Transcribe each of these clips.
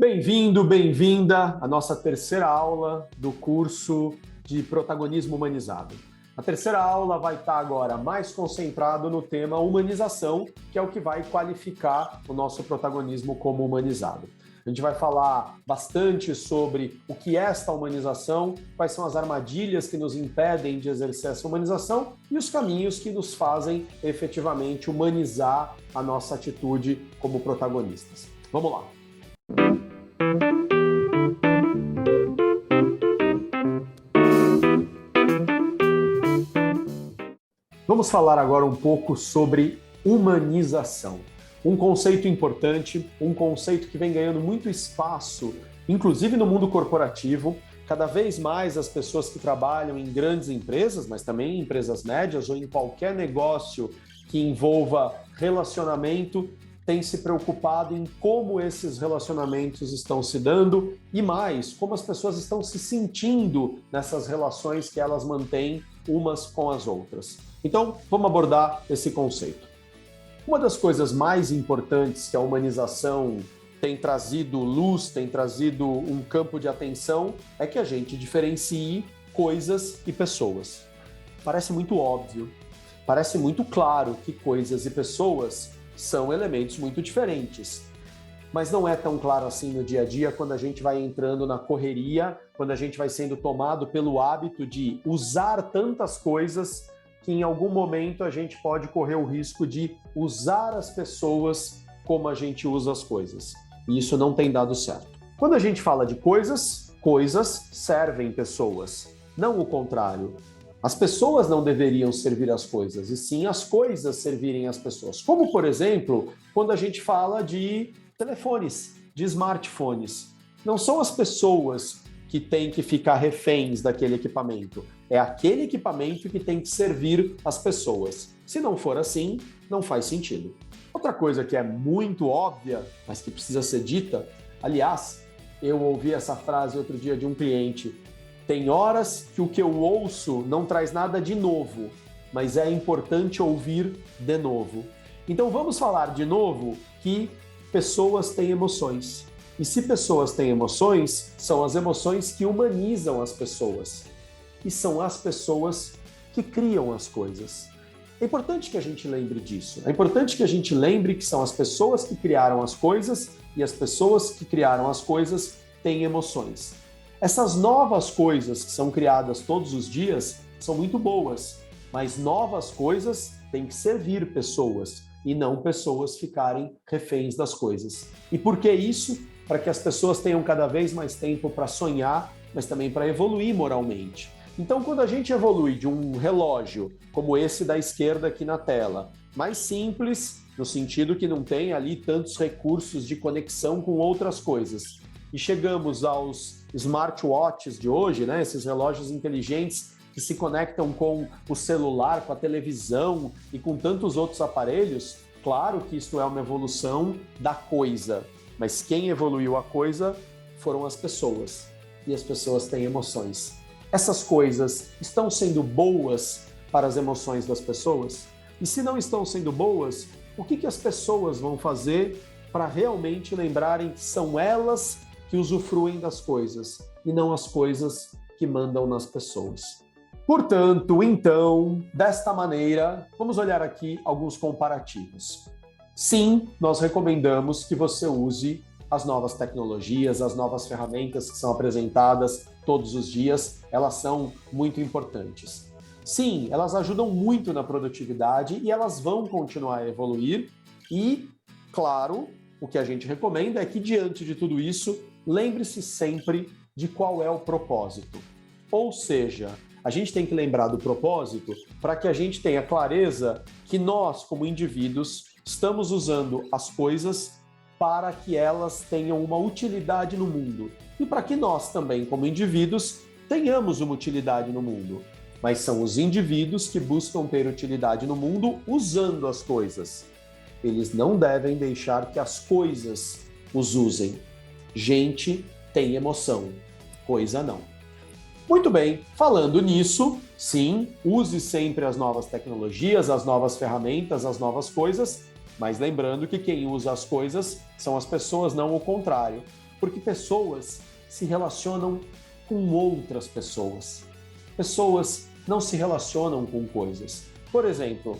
Bem-vindo, bem-vinda à nossa terceira aula do curso de Protagonismo Humanizado. A terceira aula vai estar agora mais concentrado no tema humanização, que é o que vai qualificar o nosso protagonismo como humanizado. A gente vai falar bastante sobre o que é esta humanização, quais são as armadilhas que nos impedem de exercer essa humanização e os caminhos que nos fazem efetivamente humanizar a nossa atitude como protagonistas. Vamos lá! Vamos falar agora um pouco sobre humanização. Um conceito importante, um conceito que vem ganhando muito espaço, inclusive no mundo corporativo. Cada vez mais as pessoas que trabalham em grandes empresas, mas também em empresas médias ou em qualquer negócio que envolva relacionamento, têm se preocupado em como esses relacionamentos estão se dando e mais, como as pessoas estão se sentindo nessas relações que elas mantêm umas com as outras. Então, vamos abordar esse conceito. Uma das coisas mais importantes que a humanização tem trazido luz, tem trazido um campo de atenção, é que a gente diferencie coisas e pessoas. Parece muito óbvio, parece muito claro que coisas e pessoas são elementos muito diferentes. Mas não é tão claro assim no dia a dia quando a gente vai entrando na correria, quando a gente vai sendo tomado pelo hábito de usar tantas coisas que em algum momento a gente pode correr o risco de usar as pessoas como a gente usa as coisas. E isso não tem dado certo. Quando a gente fala de coisas, coisas servem pessoas, não o contrário. As pessoas não deveriam servir as coisas, e sim as coisas servirem as pessoas. Como, por exemplo, quando a gente fala de telefones, de smartphones. Não são as pessoas que têm que ficar reféns daquele equipamento. É aquele equipamento que tem que servir as pessoas. Se não for assim, não faz sentido. Outra coisa que é muito óbvia, mas que precisa ser dita, aliás, eu ouvi essa frase outro dia de um cliente: tem horas que o que eu ouço não traz nada de novo, mas é importante ouvir de novo. Então vamos falar de novo que pessoas têm emoções. E se pessoas têm emoções, são as emoções que humanizam as pessoas. E são as pessoas que criam as coisas. É importante que a gente lembre disso. É importante que a gente lembre que são as pessoas que criaram as coisas e as pessoas que criaram as coisas têm emoções. Essas novas coisas que são criadas todos os dias são muito boas, mas novas coisas têm que servir pessoas e não pessoas ficarem reféns das coisas. E por que isso? Para que as pessoas tenham cada vez mais tempo para sonhar, mas também para evoluir moralmente. Então, quando a gente evolui de um relógio como esse da esquerda aqui na tela, mais simples, no sentido que não tem ali tantos recursos de conexão com outras coisas, e chegamos aos smartwatches de hoje, né, esses relógios inteligentes que se conectam com o celular, com a televisão e com tantos outros aparelhos, claro que isto é uma evolução da coisa, mas quem evoluiu a coisa foram as pessoas, e as pessoas têm emoções. Essas coisas estão sendo boas para as emoções das pessoas? E se não estão sendo boas, o que as pessoas vão fazer para realmente lembrarem que são elas que usufruem das coisas e não as coisas que mandam nas pessoas? Portanto, então, desta maneira, vamos olhar aqui alguns comparativos. Sim, nós recomendamos que você use as novas tecnologias, as novas ferramentas que são apresentadas todos os dias, elas são muito importantes. Sim, elas ajudam muito na produtividade e elas vão continuar a evoluir e, claro, o que a gente recomenda é que, diante de tudo isso, lembre-se sempre de qual é o propósito. Ou seja, a gente tem que lembrar do propósito para que a gente tenha clareza que nós, como indivíduos, estamos usando as coisas para que elas tenham uma utilidade no mundo e para que nós também, como indivíduos, tenhamos uma utilidade no mundo. Mas são os indivíduos que buscam ter utilidade no mundo usando as coisas. Eles não devem deixar que as coisas os usem. Gente tem emoção, coisa não. Muito bem, falando nisso, sim, use sempre as novas tecnologias, as novas ferramentas, as novas coisas, mas lembrando que quem usa as coisas são as pessoas, não o contrário. Porque pessoas se relacionam com outras pessoas. Pessoas não se relacionam com coisas. Por exemplo,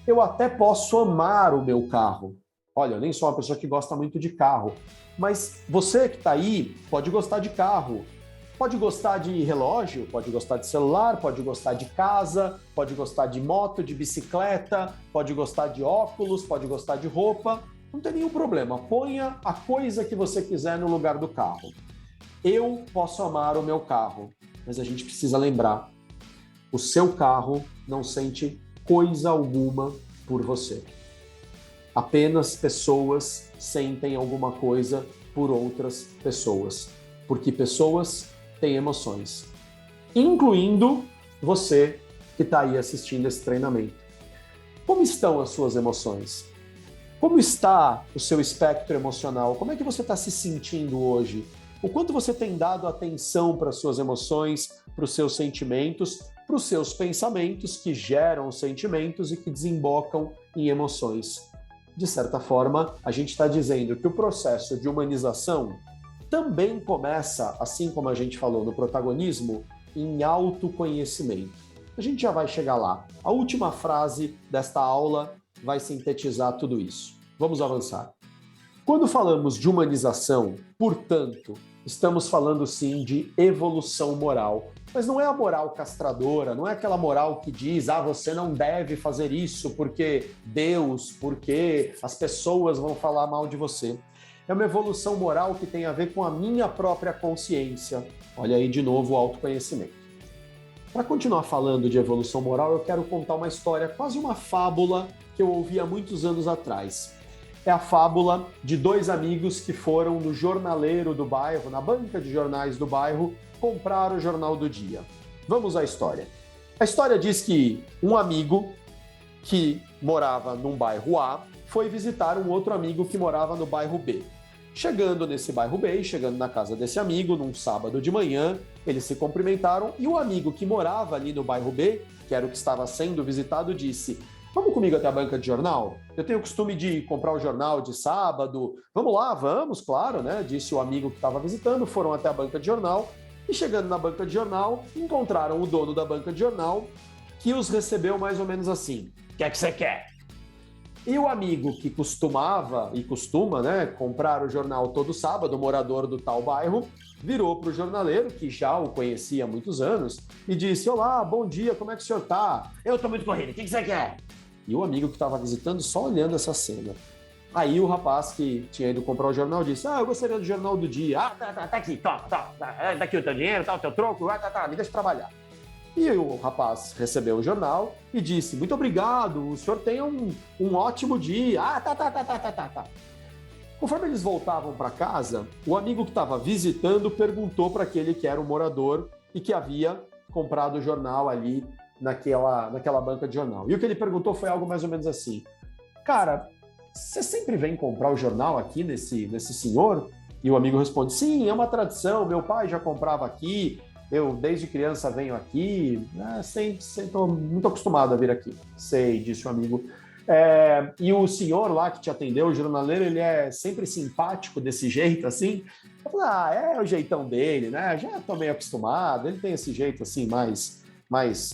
eu até posso amar o meu carro. Olha, eu nem sou uma pessoa que gosta muito de carro, mas você que está aí pode gostar de carro, pode gostar de relógio, pode gostar de celular, pode gostar de casa, pode gostar de moto, de bicicleta, pode gostar de óculos, pode gostar de roupa. Não tem nenhum problema. Ponha a coisa que você quiser no lugar do carro. Eu posso amar o meu carro, mas a gente precisa lembrar: o seu carro não sente coisa alguma por você. Apenas pessoas sentem alguma coisa por outras pessoas, porque pessoas têm emoções, incluindo você que está aí assistindo esse treinamento. Como estão as suas emoções? Como está o seu espectro emocional? Como é que você está se sentindo hoje? O quanto você tem dado atenção para as suas emoções, para os seus sentimentos, para os seus pensamentos que geram sentimentos e que desembocam em emoções? De certa forma, a gente está dizendo que o processo de humanização também começa, assim como a gente falou no protagonismo, em autoconhecimento. A gente já vai chegar lá. A última frase desta aula vai sintetizar tudo isso. Vamos avançar. Quando falamos de humanização, portanto, estamos falando sim de evolução moral. Mas não é a moral castradora, não é aquela moral que diz: você não deve fazer isso porque Deus, porque as pessoas vão falar mal de você. É uma evolução moral que tem a ver com a minha própria consciência. Olha aí de novo o autoconhecimento. Para continuar falando de evolução moral, eu quero contar uma história, quase uma fábula que eu ouvi há muitos anos atrás. É a fábula de dois amigos que foram no jornaleiro do bairro, na banca de jornais do bairro, comprar o jornal do dia. Vamos à história. A história diz que um amigo que morava num bairro A foi visitar um outro amigo que morava no bairro B. Chegando nesse bairro B e chegando na casa desse amigo, num sábado de manhã, eles se cumprimentaram e o amigo que morava ali no bairro B, que era o que estava sendo visitado, disse: vamos comigo até a banca de jornal? Eu tenho o costume de comprar o jornal de sábado. Vamos lá, vamos, claro, né? Disse o amigo que estava visitando. Foram até a banca de jornal e, chegando na banca de jornal, encontraram o dono da banca de jornal, que os recebeu mais ou menos assim: o que é que você quer? E o amigo que costumava e costuma, né, comprar o jornal todo sábado, morador do tal bairro, virou para o jornaleiro, que já o conhecia há muitos anos, e disse: olá, bom dia, como é que o senhor tá? Eu tô muito corrido, o que você quer? E o amigo que estava visitando só olhando essa cena. Aí o rapaz que tinha ido comprar o jornal disse: eu gostaria do jornal do dia. Tá aqui, toma, tá aqui o teu dinheiro, tá o teu troco, me deixa trabalhar. E o rapaz recebeu o jornal e disse: muito obrigado, o senhor tenha um ótimo dia. Tá. Conforme eles voltavam para casa, o amigo que estava visitando perguntou para aquele que era o morador e que havia comprado o jornal ali naquela banca de jornal. E o que ele perguntou foi algo mais ou menos assim: cara, você sempre vem comprar o jornal aqui nesse senhor? E o amigo responde: sim, é uma tradição, meu pai já comprava aqui, eu desde criança venho aqui, estou muito acostumado a vir aqui. Sei, disse o amigo. E o senhor lá que te atendeu, o jornaleiro, ele é sempre simpático desse jeito assim? Eu falei: é o jeitão dele, né? Já estou meio acostumado, ele tem esse jeito assim mais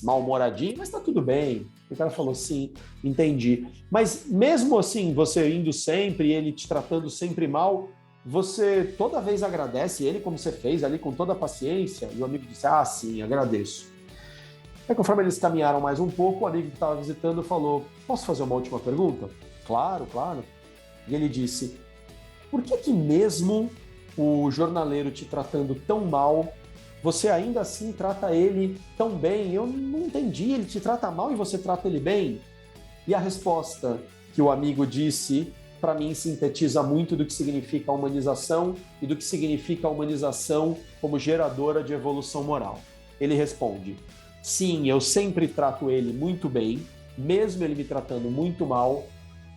mal-humoradinho, mas tá tudo bem. O cara falou: sim, entendi. Mas mesmo assim, você indo sempre, ele te tratando sempre mal, você toda vez agradece ele como você fez ali com toda a paciência? E o amigo disse: sim, agradeço. Aí, conforme eles caminharam mais um pouco, o amigo que estava visitando falou: posso fazer uma última pergunta? Claro, claro. E ele disse: por que mesmo o jornaleiro te tratando tão mal, você ainda assim trata ele tão bem? Eu não entendi, ele te trata mal e você trata ele bem? E a resposta que o amigo disse, para mim, sintetiza muito do que significa a humanização e do que significa a humanização como geradora de evolução moral. Ele responde: sim, eu sempre trato ele muito bem, mesmo ele me tratando muito mal,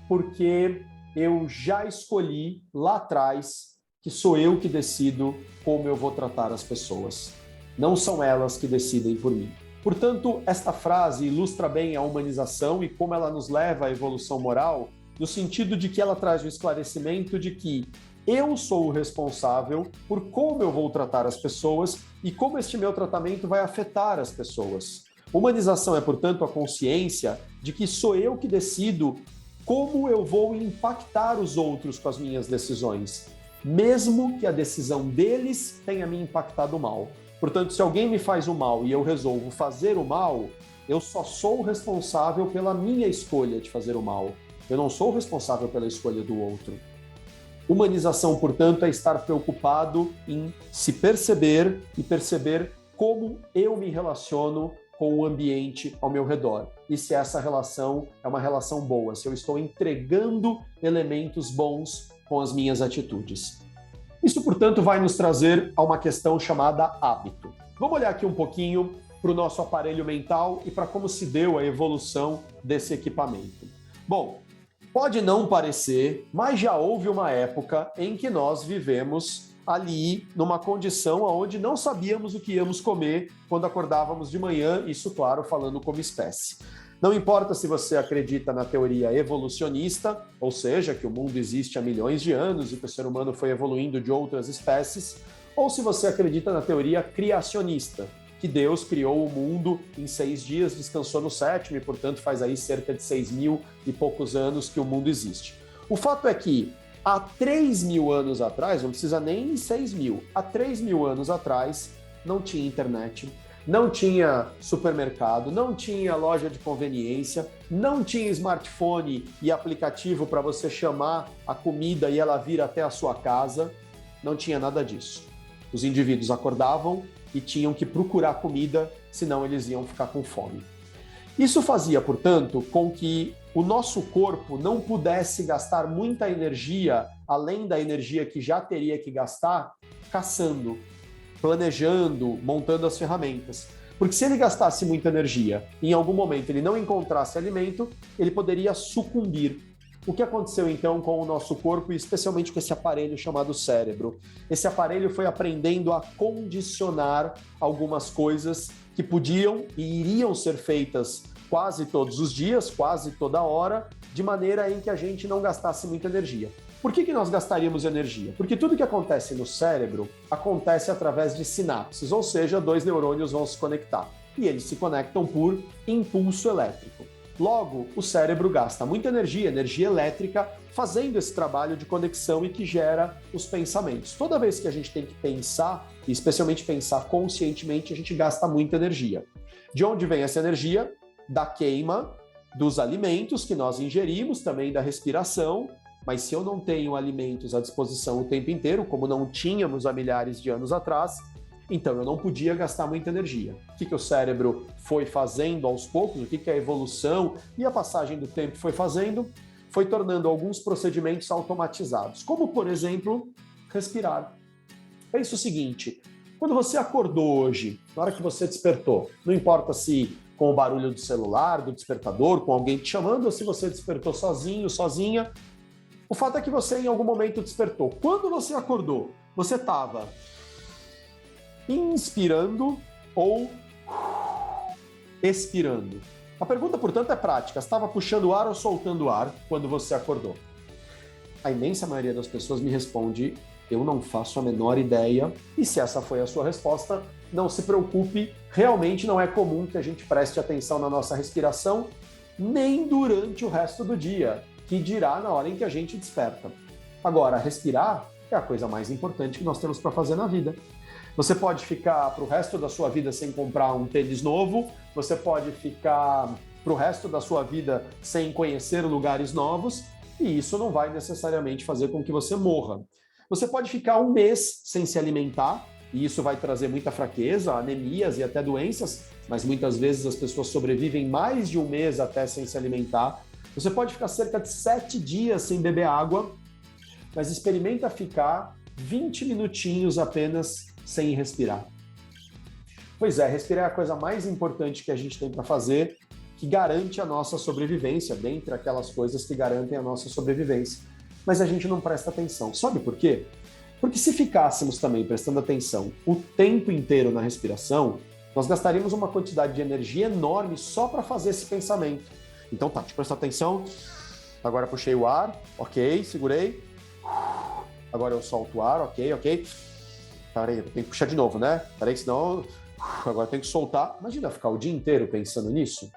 porque eu já escolhi lá atrás que sou eu que decido como eu vou tratar as pessoas. Não são elas que decidem por mim. Portanto, esta frase ilustra bem a humanização e como ela nos leva à evolução moral, no sentido de que ela traz o esclarecimento de que eu sou o responsável por como eu vou tratar as pessoas e como este meu tratamento vai afetar as pessoas. Humanização é, portanto, a consciência de que sou eu que decido como eu vou impactar os outros com as minhas decisões, mesmo que a decisão deles tenha me impactado mal. Portanto, se alguém me faz o mal e eu resolvo fazer o mal, eu só sou responsável pela minha escolha de fazer o mal. Eu não sou responsável pela escolha do outro. Humanização, portanto, é estar preocupado em se perceber e perceber como eu me relaciono com o ambiente ao meu redor. E se essa relação é uma relação boa, se eu estou entregando elementos bons com as minhas atitudes. Isso, portanto, vai nos trazer a uma questão chamada hábito. Vamos olhar aqui um pouquinho para o nosso aparelho mental e para como se deu a evolução desse equipamento. Bom, pode não parecer, mas já houve uma época em que nós vivemos ali numa condição onde não sabíamos o que íamos comer quando acordávamos de manhã, isso, claro, falando como espécie. Não importa se você acredita na teoria evolucionista, ou seja, que o mundo existe há milhões de anos e que o ser humano foi evoluindo de outras espécies, ou se você acredita na teoria criacionista, que Deus criou o mundo em 6 dias, descansou no 7º e, portanto, faz aí cerca de 6.000 e poucos anos que o mundo existe. O fato é que há 3.000 anos atrás, não precisa nem 6.000, há 3.000 anos atrás não tinha internet, não tinha supermercado, não tinha loja de conveniência, não tinha smartphone e aplicativo para você chamar a comida e ela vir até a sua casa, não tinha nada disso. Os indivíduos acordavam e tinham que procurar comida, senão eles iam ficar com fome. Isso fazia, portanto, com que o nosso corpo não pudesse gastar muita energia, além da energia que já teria que gastar, caçando, planejando, montando as ferramentas. Porque se ele gastasse muita energia e em algum momento ele não encontrasse alimento, ele poderia sucumbir. O que aconteceu então com o nosso corpo e especialmente com esse aparelho chamado cérebro? Esse aparelho foi aprendendo a condicionar algumas coisas que podiam e iriam ser feitas quase todos os dias, quase toda hora, de maneira em que a gente não gastasse muita energia. Por que nós gastaríamos energia? Porque tudo que acontece no cérebro acontece através de sinapses, ou seja, 2 neurônios vão se conectar. E eles se conectam por impulso elétrico. Logo, o cérebro gasta muita energia, energia elétrica, fazendo esse trabalho de conexão e que gera os pensamentos. Toda vez que a gente tem que pensar, e especialmente pensar conscientemente, a gente gasta muita energia. De onde vem essa energia? Da queima dos alimentos que nós ingerimos, também da respiração, mas se eu não tenho alimentos à disposição o tempo inteiro, como não tínhamos há milhares de anos atrás, então eu não podia gastar muita energia. O que o cérebro foi fazendo aos poucos, o que a evolução e a passagem do tempo foi fazendo, foi tornando alguns procedimentos automatizados, como, por exemplo, respirar. Pensa o seguinte, quando você acordou hoje, na hora que você despertou, não importa se com o barulho do celular, do despertador, com alguém te chamando, ou se você despertou sozinho, sozinha, o fato é que você em algum momento despertou. Quando você acordou, você estava inspirando ou expirando? A pergunta, portanto, é prática. Estava puxando ar ou soltando ar quando você acordou? A imensa maioria das pessoas me responde, eu não faço a menor ideia. E se essa foi a sua resposta, não se preocupe, realmente não é comum que a gente preste atenção na nossa respiração, nem durante o resto do dia, que dirá na hora em que a gente desperta. Agora, respirar é a coisa mais importante que nós temos para fazer na vida. Você pode ficar para o resto da sua vida sem comprar um tênis novo, você pode ficar para o resto da sua vida sem conhecer lugares novos, e isso não vai necessariamente fazer com que você morra. Você pode ficar um mês sem se alimentar, e isso vai trazer muita fraqueza, anemias e até doenças, mas muitas vezes as pessoas sobrevivem mais de um mês até sem se alimentar. Você pode ficar cerca de 7 dias sem beber água, mas experimenta ficar 20 minutinhos apenas sem respirar. Pois é, respirar é a coisa mais importante que a gente tem para fazer, que garante a nossa sobrevivência, dentre aquelas coisas que garantem a nossa sobrevivência. Mas a gente não presta atenção. Sabe por quê? Porque se ficássemos também prestando atenção o tempo inteiro na respiração, nós gastaríamos uma quantidade de energia enorme só para fazer esse pensamento. Então tá, deixa eu prestar atenção. Agora puxei o ar, ok, segurei. agora eu solto o ar, ok. Peraí, tem que puxar de novo, né? Peraí, senão agora tem que soltar. Imagina ficar o dia inteiro pensando nisso.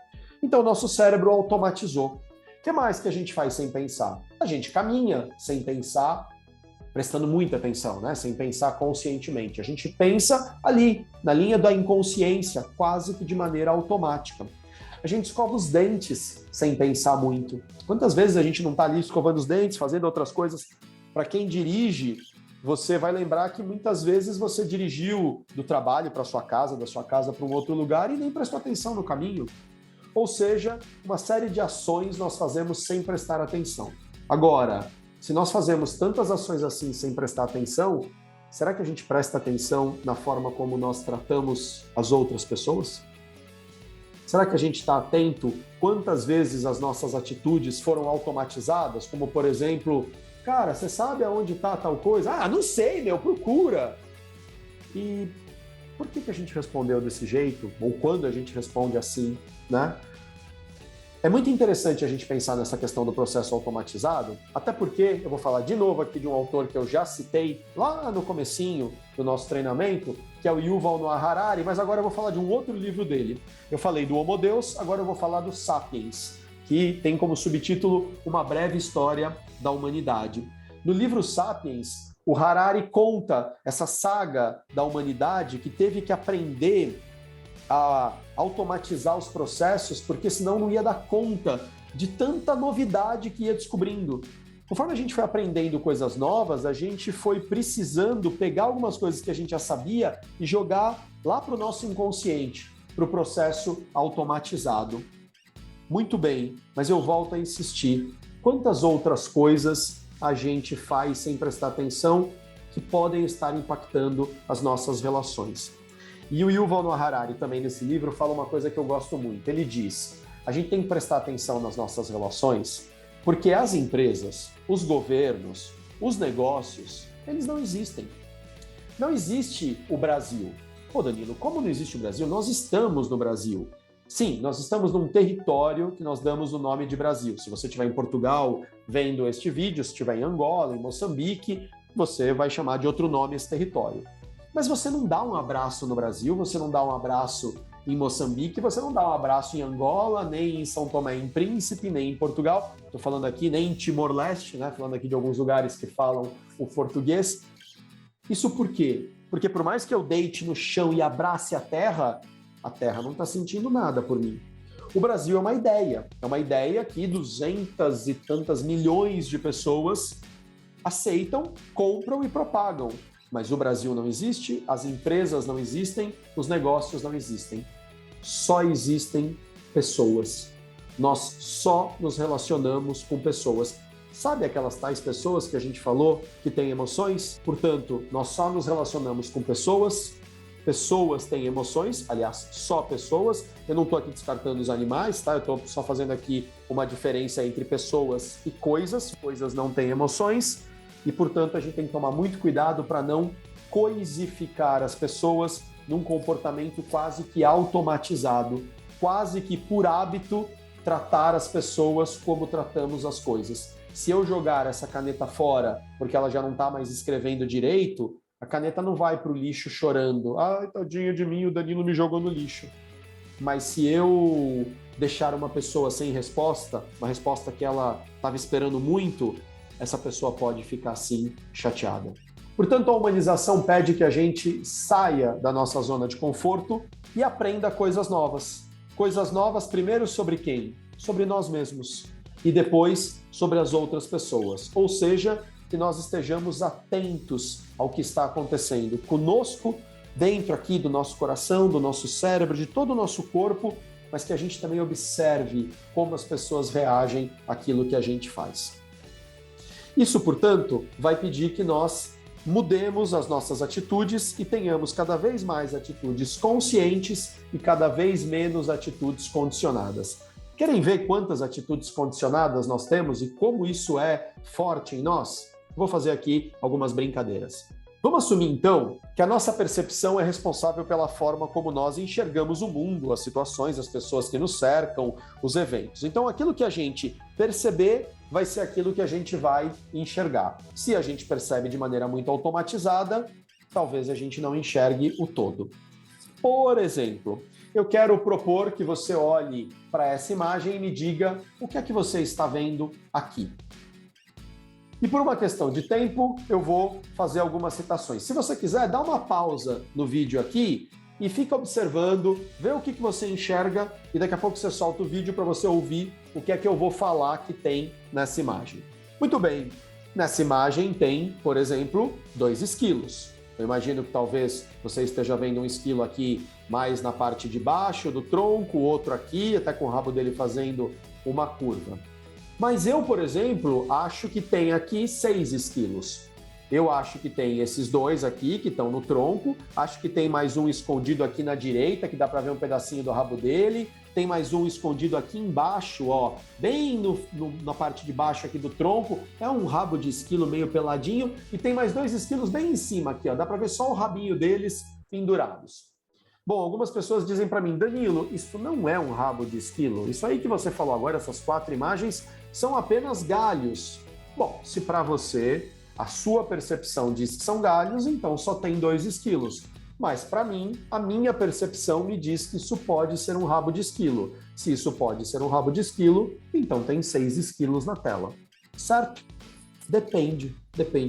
Então, o nosso cérebro automatizou. O que mais que a gente faz sem pensar? A gente caminha sem pensar, prestando muita atenção, né? Sem pensar conscientemente. A gente pensa ali, na linha da inconsciência, quase que de maneira automática. A gente escova os dentes sem pensar muito. Quantas vezes a gente não está ali escovando os dentes, fazendo outras coisas? Para quem dirige, você vai lembrar que muitas vezes você dirigiu do trabalho para sua casa, da sua casa para um outro lugar e nem prestou atenção no caminho. Ou seja, uma série de ações nós fazemos sem prestar atenção. Agora, se nós fazemos tantas ações assim sem prestar atenção, será que a gente presta atenção na forma como nós tratamos as outras pessoas? Será que a gente está atento quantas vezes as nossas atitudes foram automatizadas? Como, por exemplo, cara, você sabe aonde está tal coisa? Ah, não sei, procura. E por que a gente respondeu desse jeito? Ou quando a gente responde assim, né? É muito interessante a gente pensar nessa questão do processo automatizado, até porque eu vou falar de novo aqui de um autor que eu já citei lá no comecinho do nosso treinamento, que é o Yuval Noah Harari, mas agora eu vou falar de um outro livro dele. Eu falei do Homo Deus, agora eu vou falar do Sapiens, que tem como subtítulo Uma Breve História da Humanidade. No livro Sapiens, o Harari conta essa saga da humanidade que teve que aprender a automatizar os processos, porque senão não ia dar conta de tanta novidade que ia descobrindo. Conforme a gente foi aprendendo coisas novas, a gente foi precisando pegar algumas coisas que a gente já sabia e jogar lá para o nosso inconsciente, para o processo automatizado. Muito bem, mas eu volto a insistir. Quantas outras coisas a gente faz sem prestar atenção que podem estar impactando as nossas relações? E o Yuval Noah Harari também nesse livro fala uma coisa que eu gosto muito. Ele diz, a gente tem que prestar atenção nas nossas relações, porque as empresas, os governos, os negócios, eles não existem. Não existe o Brasil. Pô, Danilo, como não existe o Brasil? Nós estamos no Brasil. Sim, nós estamos num território que nós damos o nome de Brasil. Se você estiver em Portugal vendo este vídeo, se estiver em Angola, em Moçambique, você vai chamar de outro nome esse território. Mas você não dá um abraço no Brasil, você não dá um abraço em Moçambique, você não dá um abraço em Angola, nem em São Tomé e Príncipe, nem em Portugal. Estou falando aqui nem em Timor-Leste, né? Falando aqui de alguns lugares que falam o português. Isso por quê? Porque por mais que eu deite no chão e abrace a terra não está sentindo nada por mim. O Brasil é uma ideia que 200 e tantas milhões de pessoas aceitam, compram e propagam. Mas o Brasil não existe, as empresas não existem, os negócios não existem. Só existem pessoas. Nós só nos relacionamos com pessoas. Sabe aquelas tais pessoas que a gente falou que têm emoções? Portanto, nós só nos relacionamos com pessoas. Pessoas têm emoções, aliás, só pessoas. Eu não estou aqui descartando os animais, tá? Eu estou só fazendo aqui uma diferença entre pessoas e coisas. Coisas não têm emoções. E, portanto, a gente tem que tomar muito cuidado para não coisificar as pessoas num comportamento quase que automatizado, quase que por hábito tratar as pessoas como tratamos as coisas. Se eu jogar essa caneta fora porque ela já não está mais escrevendo direito, a caneta não vai para o lixo chorando. Ai, tadinho de mim, o Danilo me jogou no lixo. Mas se eu deixar uma pessoa sem resposta, uma resposta que ela estava esperando muito, essa pessoa pode ficar assim, chateada. Portanto, a humanização pede que a gente saia da nossa zona de conforto e aprenda coisas novas. Coisas novas primeiro sobre quem? Sobre nós mesmos. E depois sobre as outras pessoas. Ou seja, que nós estejamos atentos ao que está acontecendo conosco, dentro aqui do nosso coração, do nosso cérebro, de todo o nosso corpo, mas que a gente também observe como as pessoas reagem àquilo que a gente faz. Isso, portanto, vai pedir que nós mudemos as nossas atitudes e tenhamos cada vez mais atitudes conscientes e cada vez menos atitudes condicionadas. Querem ver quantas atitudes condicionadas nós temos e como isso é forte em nós? Vou fazer aqui algumas brincadeiras. Vamos assumir, então, que a nossa percepção é responsável pela forma como nós enxergamos o mundo, as situações, as pessoas que nos cercam, os eventos. Então, aquilo que a gente perceber vai ser aquilo que a gente vai enxergar. Se a gente percebe de maneira muito automatizada, talvez a gente não enxergue o todo. Por exemplo, eu quero propor que você olhe para essa imagem e me diga o que é que você está vendo aqui. E por uma questão de tempo, eu vou fazer algumas citações. Se você quiser, dá uma pausa no vídeo aqui e fica observando, vê o que você enxerga e daqui a pouco você solta o vídeo para você ouvir o que é que eu vou falar que tem nessa imagem. Muito bem, nessa imagem tem, por exemplo, 2 esquilos. Eu imagino que talvez você esteja vendo um esquilo aqui mais na parte de baixo do tronco, outro aqui, até com o rabo dele fazendo uma curva. Mas eu, por exemplo, acho que tem aqui 6 esquilos. Eu acho que tem esses 2 aqui que estão no tronco, acho que tem mais um escondido aqui na direita, que dá para ver um pedacinho do rabo dele, tem mais um escondido aqui embaixo, ó, bem na parte de baixo aqui do tronco, é um rabo de esquilo meio peladinho, e tem mais 2 esquilos bem em cima aqui, ó, dá para ver só o rabinho deles pendurados. Bom, algumas pessoas dizem para mim, Danilo, isso não é um rabo de esquilo, isso aí que você falou agora, essas 4 imagens, são apenas galhos. Bom, se para você a sua percepção diz que são galhos, então só tem 2 esquilos. Mas para mim, a minha percepção me diz que isso pode ser um rabo de esquilo. Se isso pode ser um rabo de esquilo, então tem 6 esquilos na tela. Certo? Depende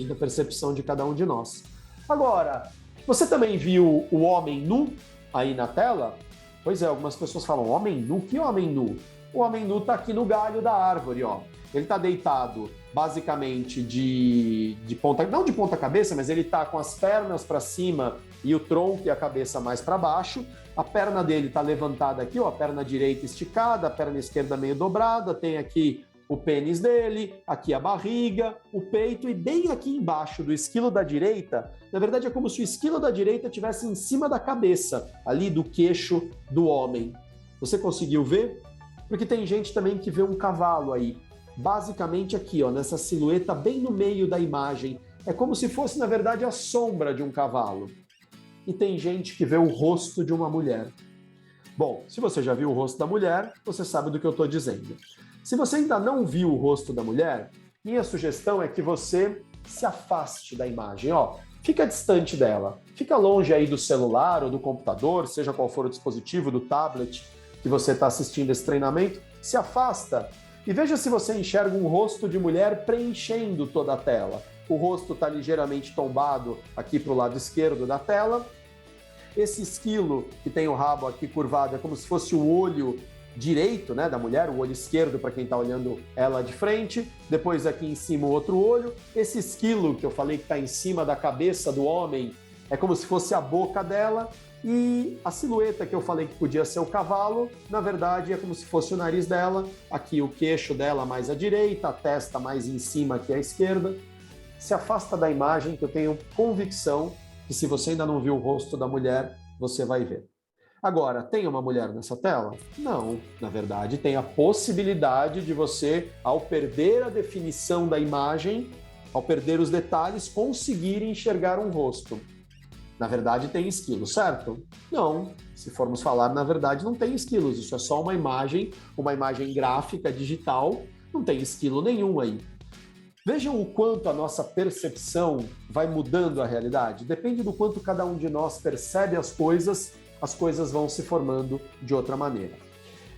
da percepção de cada um de nós. Agora, você também viu o homem nu aí na tela? Pois é, algumas pessoas falam, homem nu? Que homem nu? O homem nu está aqui no galho da árvore, ó. Ele está deitado basicamente de ponta, não de ponta cabeça, mas ele está com as pernas para cima e o tronco e a cabeça mais para baixo. A perna dele está levantada aqui, ó, a perna direita esticada, a perna esquerda meio dobrada, tem aqui o pênis dele, aqui a barriga, o peito e bem aqui embaixo do esquilo da direita, na verdade é como se o esquilo da direita estivesse em cima da cabeça, ali do queixo do homem. Você conseguiu ver? Porque tem gente também que vê um cavalo aí, basicamente aqui, ó, nessa silhueta bem no meio da imagem. É como se fosse, na verdade, a sombra de um cavalo. E tem gente que vê o rosto de uma mulher. Bom, se você já viu o rosto da mulher, você sabe do que eu estou dizendo. Se você ainda não viu o rosto da mulher, minha sugestão é que você se afaste da imagem, ó. Fica distante dela. Fica longe aí do celular ou do computador, seja qual for o dispositivo, do tablet que você está assistindo esse treinamento. Se afasta e veja se você enxerga um rosto de mulher preenchendo toda a tela. O rosto está ligeiramente tombado aqui para o lado esquerdo da tela. Esse esquilo que tem o rabo aqui curvado é como se fosse o olho direito, né, da mulher, o olho esquerdo para quem está olhando ela de frente. Depois aqui em cima o outro olho. Esse esquilo que eu falei que está em cima da cabeça do homem é como se fosse a boca dela. E a silhueta que eu falei que podia ser o cavalo, na verdade é como se fosse o nariz dela, aqui o queixo dela mais à direita, a testa mais em cima aqui à esquerda. Se afasta da imagem que eu tenho convicção que se você ainda não viu o rosto da mulher, você vai ver. Agora, tem uma mulher nessa tela? Não, na verdade tem a possibilidade de você, ao perder a definição da imagem, ao perder os detalhes, conseguir enxergar um rosto. Na verdade, tem esquilo, certo? Não. Se formos falar, na verdade, não tem esquilos. Isso é só uma imagem gráfica, digital. Não tem esquilo nenhum aí. Vejam o quanto a nossa percepção vai mudando a realidade. Depende do quanto cada um de nós percebe as coisas vão se formando de outra maneira.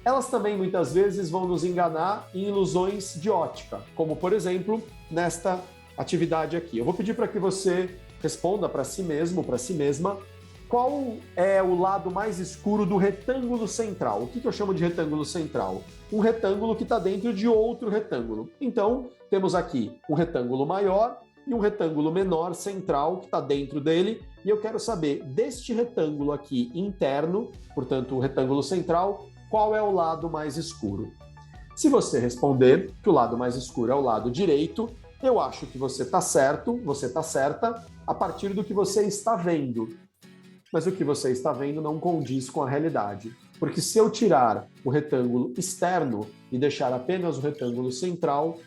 Elas também, muitas vezes, vão nos enganar em ilusões de ótica, como, por exemplo, nesta atividade aqui. Eu vou pedir para que você responda para si mesmo, para si mesma, qual é o lado mais escuro do retângulo central. O que eu chamo de retângulo central? Um retângulo que está dentro de outro retângulo. Então, temos aqui um retângulo maior e um retângulo menor central que está dentro dele. E eu quero saber, deste retângulo aqui interno, portanto, o retângulo central, qual é o lado mais escuro? Se você responder que o lado mais escuro é o lado direito, eu acho que você está certo, você está certa, a partir do que você está vendo. Mas o que você está vendo não condiz com a realidade. Porque se eu tirar o retângulo externo e deixar apenas o retângulo central,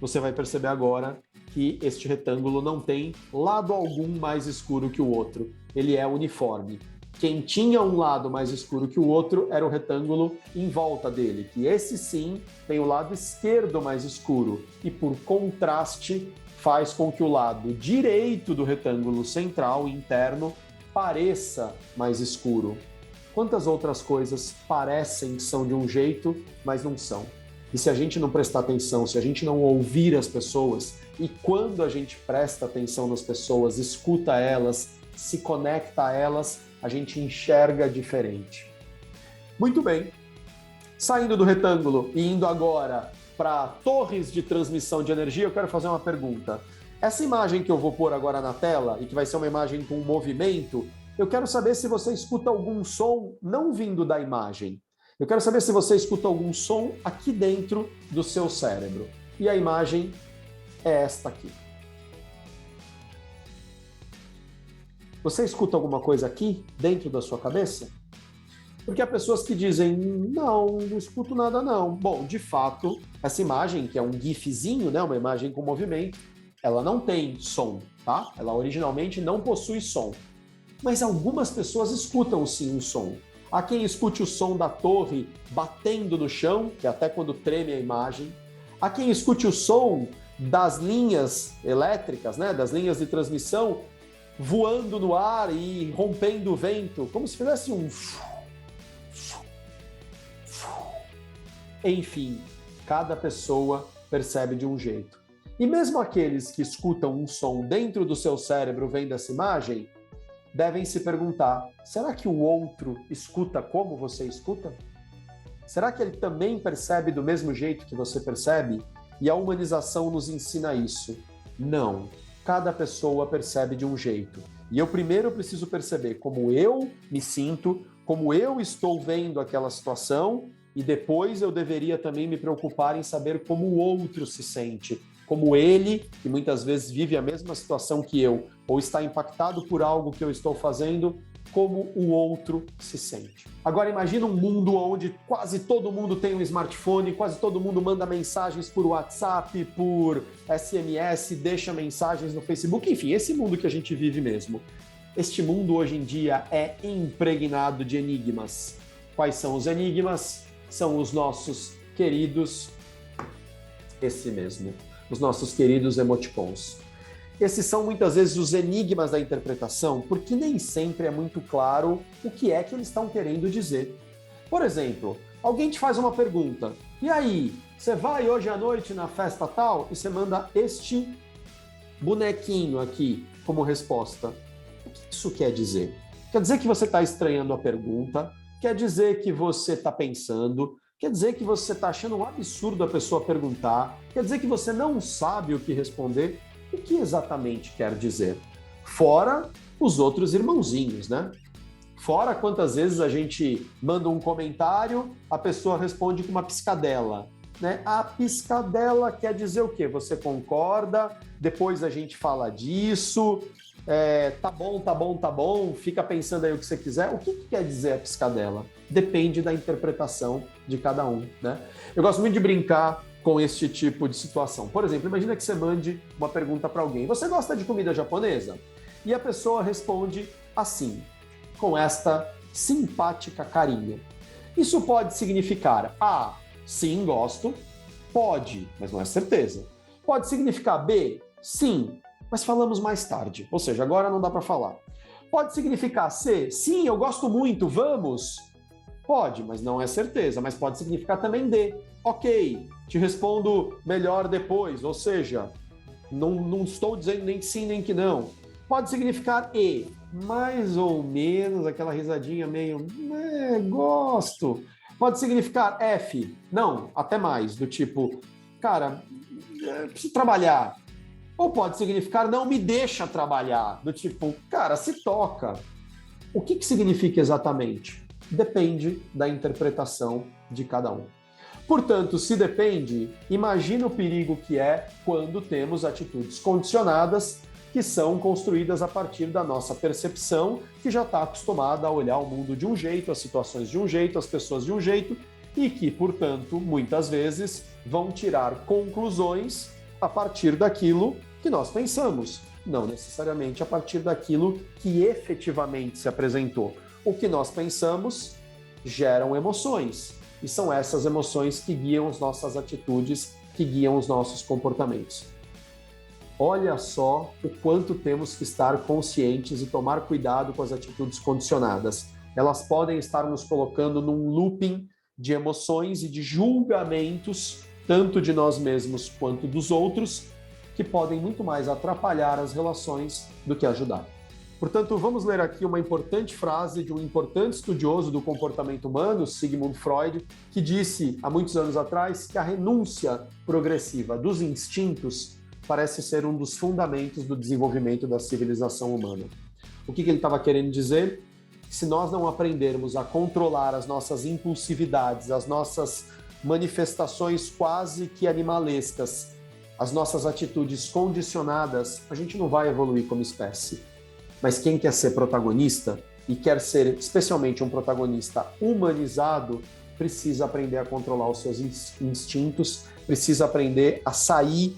você vai perceber agora que este retângulo não tem lado algum mais escuro que o outro. Ele é uniforme. Quem tinha um lado mais escuro que o outro era o retângulo em volta dele, que esse sim tem o lado esquerdo mais escuro e, por contraste, faz com que o lado direito do retângulo central interno pareça mais escuro. Quantas outras coisas parecem que são de um jeito, mas não são? E se a gente não prestar atenção, se a gente não ouvir as pessoas, e quando a gente presta atenção nas pessoas, escuta elas, se conecta a elas, a gente enxerga diferente. Muito bem. Saindo do retângulo e indo agora para torres de transmissão de energia, eu quero fazer uma pergunta. Essa imagem que eu vou pôr agora na tela, e que vai ser uma imagem com movimento, eu quero saber se você escuta algum som não vindo da imagem. Eu quero saber se você escuta algum som aqui dentro do seu cérebro. E a imagem é esta aqui. Você escuta alguma coisa aqui dentro da sua cabeça? Porque há pessoas que dizem, não escuto nada não. Bom, de fato, essa imagem, que é um gifzinho, né, uma imagem com movimento, ela não tem som, tá? Ela originalmente não possui som. Mas algumas pessoas escutam sim um som. Há quem escute o som da torre batendo no chão, que é até quando treme a imagem. Há quem escute o som das linhas elétricas, né, das linhas de transmissão, voando no ar e rompendo o vento, como se fizesse um... Enfim, cada pessoa percebe de um jeito. E mesmo aqueles que escutam um som dentro do seu cérebro vendo essa imagem, devem se perguntar, será que o outro escuta como você escuta? Será que ele também percebe do mesmo jeito que você percebe? E a humanização nos ensina isso. Não. Cada pessoa percebe de um jeito. E eu primeiro preciso perceber como eu me sinto, como eu estou vendo aquela situação, e depois eu deveria também me preocupar em saber como o outro se sente, como ele, que muitas vezes vive a mesma situação que eu, ou está impactado por algo que eu estou fazendo, como o outro se sente. Agora imagina um mundo onde quase todo mundo tem um smartphone, quase todo mundo manda mensagens por WhatsApp, por SMS, deixa mensagens no Facebook, enfim, esse mundo que a gente vive mesmo. Este mundo hoje em dia é impregnado de enigmas. Quais são os enigmas? São os nossos queridos, esse mesmo, os nossos queridos emoticons. Esses são muitas vezes os enigmas da interpretação, porque nem sempre é muito claro o que é que eles estão querendo dizer. Por exemplo, alguém te faz uma pergunta, e aí, você vai hoje à noite na festa tal? E você manda este bonequinho aqui como resposta. O que isso quer dizer? Quer dizer que você está estranhando a pergunta, quer dizer que você está pensando, quer dizer que você está achando um absurdo a pessoa perguntar, quer dizer que você não sabe o que responder. O que exatamente quer dizer? Fora os outros irmãozinhos, né? Fora quantas vezes a gente manda um comentário, a pessoa responde com uma piscadela, né? A piscadela quer dizer o quê? Você concorda, depois a gente fala disso, tá bom, fica pensando aí o que você quiser. O que quer dizer a piscadela? Depende da interpretação de cada um, né? Eu gosto muito de brincar com este tipo de situação. Por exemplo, imagina que você mande uma pergunta para alguém. Você gosta de comida japonesa? E a pessoa responde assim, com esta simpática carinha. Isso pode significar A, sim, gosto. Pode, mas não é certeza. Pode significar B, sim, mas falamos mais tarde. Ou seja, agora não dá para falar. Pode significar C, sim, eu gosto muito, vamos. Pode, mas não é certeza. Mas pode significar também D. Ok, te respondo melhor depois. Ou seja, não estou dizendo nem que sim, nem que não. Pode significar E, mais ou menos, aquela risadinha meio, gosto. Pode significar F, não, até mais, do tipo, cara, preciso trabalhar. Ou pode significar não me deixa trabalhar, do tipo, cara, se toca. O que significa exatamente? Depende da interpretação de cada um. Portanto, se depende, imagina o perigo que é quando temos atitudes condicionadas que são construídas a partir da nossa percepção, que já está acostumada a olhar o mundo de um jeito, as situações de um jeito, as pessoas de um jeito, e que, portanto, muitas vezes vão tirar conclusões a partir daquilo que nós pensamos, não necessariamente a partir daquilo que efetivamente se apresentou. O que nós pensamos geram emoções, e são essas emoções que guiam as nossas atitudes, que guiam os nossos comportamentos. Olha só o quanto temos que estar conscientes e tomar cuidado com as atitudes condicionadas. Elas podem estar nos colocando num looping de emoções e de julgamentos, tanto de nós mesmos quanto dos outros, que podem muito mais atrapalhar as relações do que ajudar. Portanto, vamos ler aqui uma importante frase de um importante estudioso do comportamento humano, Sigmund Freud, que disse há muitos anos atrás que a renúncia progressiva dos instintos parece ser um dos fundamentos do desenvolvimento da civilização humana. O que ele estava querendo dizer? Se nós não aprendermos a controlar as nossas impulsividades, as nossas manifestações quase que animalescas, as nossas atitudes condicionadas, a gente não vai evoluir como espécie. Mas quem quer ser protagonista e quer ser especialmente um protagonista humanizado, precisa aprender a controlar os seus instintos, precisa aprender a sair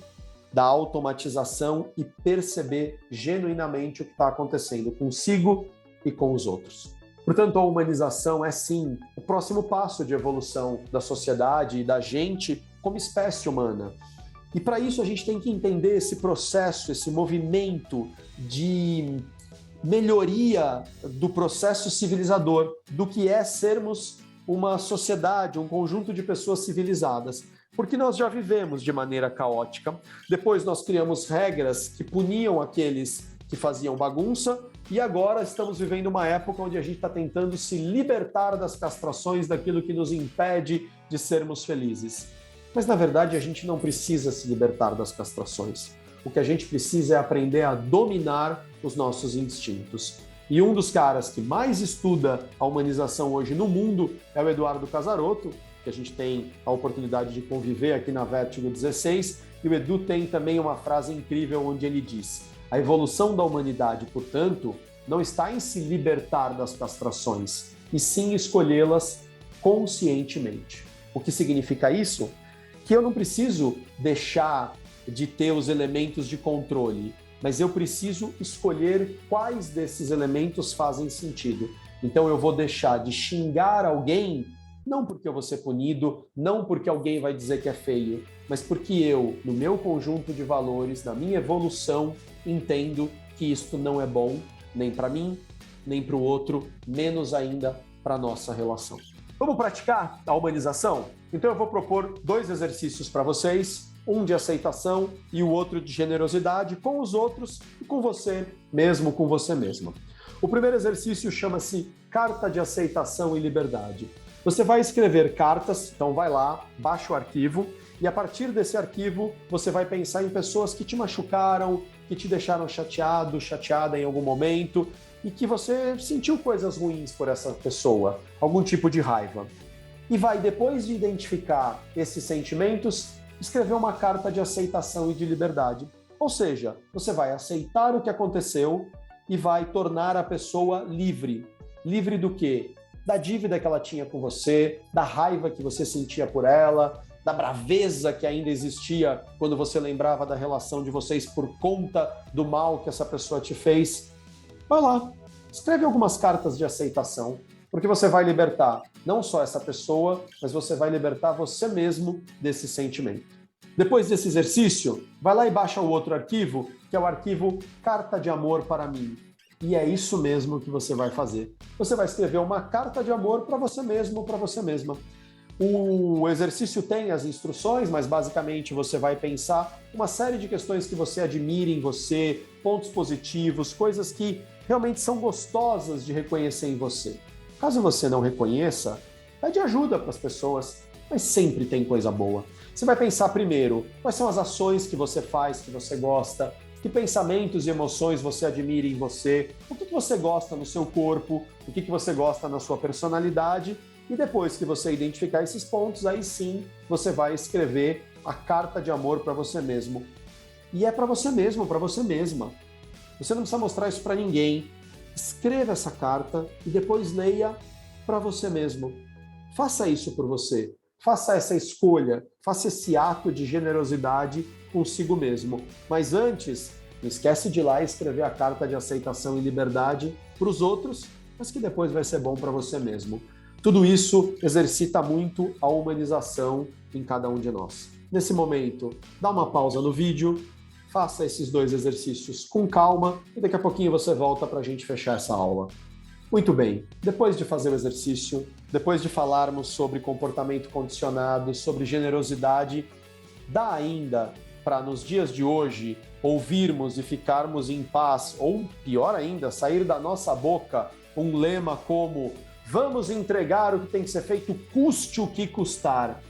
da automatização e perceber genuinamente o que está acontecendo consigo e com os outros. Portanto, a humanização é sim o próximo passo de evolução da sociedade e da gente como espécie humana. E para isso a gente tem que entender esse processo, esse movimento de melhoria do processo civilizador, do que é sermos uma sociedade, um conjunto de pessoas civilizadas. Porque nós já vivemos de maneira caótica, depois nós criamos regras que puniam aqueles que faziam bagunça, e agora estamos vivendo uma época onde a gente está tentando se libertar das castrações, daquilo que nos impede de sermos felizes. Mas, na verdade, a gente não precisa se libertar das castrações. O que a gente precisa é aprender a dominar os nossos instintos. E um dos caras que mais estuda a humanização hoje no mundo é o Eduardo Casarotto, que a gente tem a oportunidade de conviver aqui na Vértigo 16, e o Edu tem também uma frase incrível onde ele diz: a evolução da humanidade, portanto, não está em se libertar das castrações, e sim escolhê-las conscientemente. O que significa isso? Que eu não preciso deixar de ter os elementos de controle, mas eu preciso escolher quais desses elementos fazem sentido. Então eu vou deixar de xingar alguém, não porque eu vou ser punido, não porque alguém vai dizer que é feio, mas porque eu, no meu conjunto de valores, na minha evolução, entendo que isto não é bom, nem para mim, nem para o outro, menos ainda para a nossa relação. Vamos praticar a humanização? Então eu vou propor 2 exercícios para vocês, um de aceitação e o outro de generosidade com os outros e com você mesmo, com você mesma. O primeiro exercício chama-se Carta de Aceitação e Liberdade. Você vai escrever cartas, então vai lá, baixa o arquivo, e a partir desse arquivo você vai pensar em pessoas que te machucaram, que te deixaram chateado, chateada em algum momento, e que você sentiu coisas ruins por essa pessoa, algum tipo de raiva. E vai, depois de identificar esses sentimentos, escrever uma carta de aceitação e de liberdade. Ou seja, você vai aceitar o que aconteceu e vai tornar a pessoa livre. Livre do quê? Da dívida que ela tinha com você, da raiva que você sentia por ela, da braveza que ainda existia quando você lembrava da relação de vocês por conta do mal que essa pessoa te fez. Vai lá, escreve algumas cartas de aceitação, porque você vai libertar não só essa pessoa, mas você vai libertar você mesmo desse sentimento. Depois desse exercício, vai lá e baixa o outro arquivo, que é o arquivo Carta de Amor para mim. E é isso mesmo que você vai fazer. Você vai escrever uma carta de amor para você mesmo, para você mesma. O exercício tem as instruções, mas basicamente você vai pensar uma série de questões que você admira em você, pontos positivos, coisas que realmente são gostosas de reconhecer em você. Caso você não reconheça, pede ajuda para as pessoas, mas sempre tem coisa boa. Você vai pensar primeiro quais são as ações que você faz, que você gosta, que pensamentos e emoções você admira em você, o que você gosta no seu corpo, o que você gosta na sua personalidade, e depois que você identificar esses pontos, aí sim você vai escrever a carta de amor para você mesmo. E é para você mesmo, para você mesma. Você não precisa mostrar isso para ninguém. Escreva essa carta e depois leia para você mesmo. Faça isso por você. Faça essa escolha, faça esse ato de generosidade consigo mesmo. Mas antes, não esquece de ir lá e escrever a carta de aceitação e liberdade para os outros mas que depois vai ser bom para você mesmo. Tudo isso exercita muito a humanização em cada um de nós. Nesse momento, dá uma pausa no vídeo, faça esses 2 exercícios com calma e daqui a pouquinho você volta para a gente fechar essa aula. Muito bem, depois de fazer o exercício, depois de falarmos sobre comportamento condicionado, sobre generosidade, dá ainda para nos dias de hoje ouvirmos e ficarmos em paz, ou pior ainda, sair da nossa boca um lema como vamos entregar o que tem que ser feito, custe o que custar.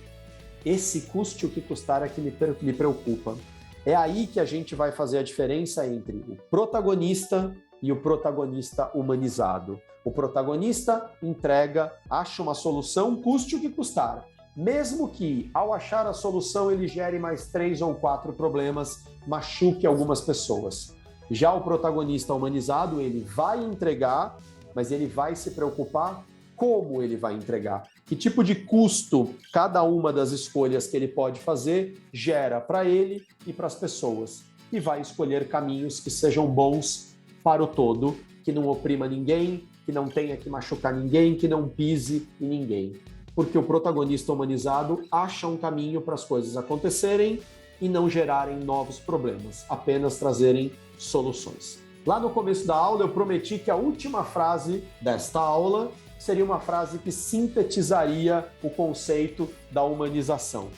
Esse custe o que custar é que me preocupa. É aí que a gente vai fazer a diferença entre o protagonista e o protagonista humanizado. O protagonista entrega, acha uma solução, custe o que custar. Mesmo que, ao achar a solução, ele gere mais 3 ou 4 problemas, machuque algumas pessoas. Já o protagonista humanizado, ele vai entregar, mas ele vai se preocupar como ele vai entregar. Que tipo de custo cada uma das escolhas que ele pode fazer gera para ele e para as pessoas. E vai escolher caminhos que sejam bons para o todo, que não oprima ninguém, que não tenha que machucar ninguém, que não pise em ninguém. Porque o protagonista humanizado acha um caminho para as coisas acontecerem e não gerarem novos problemas, apenas trazerem soluções. Lá no começo da aula eu prometi que a última frase desta aula seria uma frase que sintetizaria o conceito da humanização.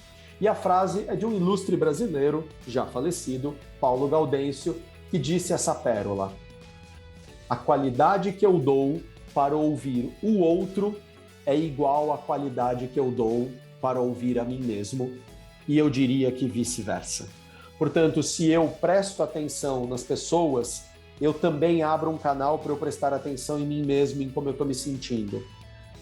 E a frase é de um ilustre brasileiro, já falecido, Paulo Gaudêncio, que disse essa pérola: a qualidade que eu dou para ouvir o outro é igual à qualidade que eu dou para ouvir a mim mesmo, e eu diria que vice-versa. Portanto, se eu presto atenção nas pessoas, eu também abro um canal para eu prestar atenção em mim mesmo, em como eu estou me sentindo.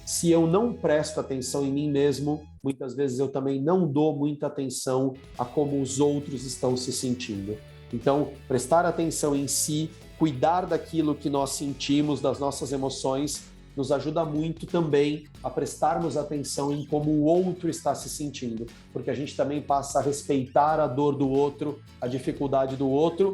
Se eu não presto atenção em mim mesmo, muitas vezes eu também não dou muita atenção a como os outros estão se sentindo. Então, prestar atenção em si, cuidar daquilo que nós sentimos, das nossas emoções, nos ajuda muito também a prestarmos atenção em como o outro está se sentindo, porque a gente também passa a respeitar a dor do outro, a dificuldade do outro,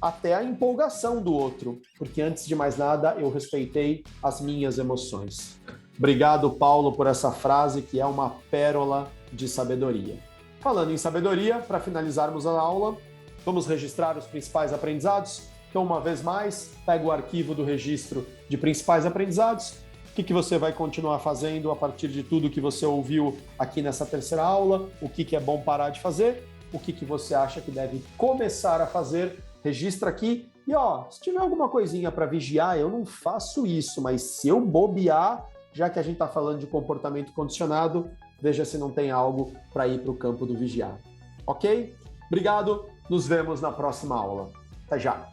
até a empolgação do outro, porque antes de mais nada eu respeitei as minhas emoções. Obrigado, Paulo, por essa frase que é uma pérola de sabedoria. Falando em sabedoria, para finalizarmos a aula, vamos registrar os principais aprendizados. Então, uma vez mais, pega o arquivo do registro de principais aprendizados. O que você vai continuar fazendo a partir de tudo que você ouviu aqui nessa terceira aula? O que é bom parar de fazer? O que você acha que deve começar a fazer? Registra aqui. E se tiver alguma coisinha para vigiar, eu não faço isso, mas se eu bobear, já que a gente está falando de comportamento condicionado, veja se não tem algo para ir para o campo do vigiar. Ok? Obrigado, nos vemos na próxima aula. Até já!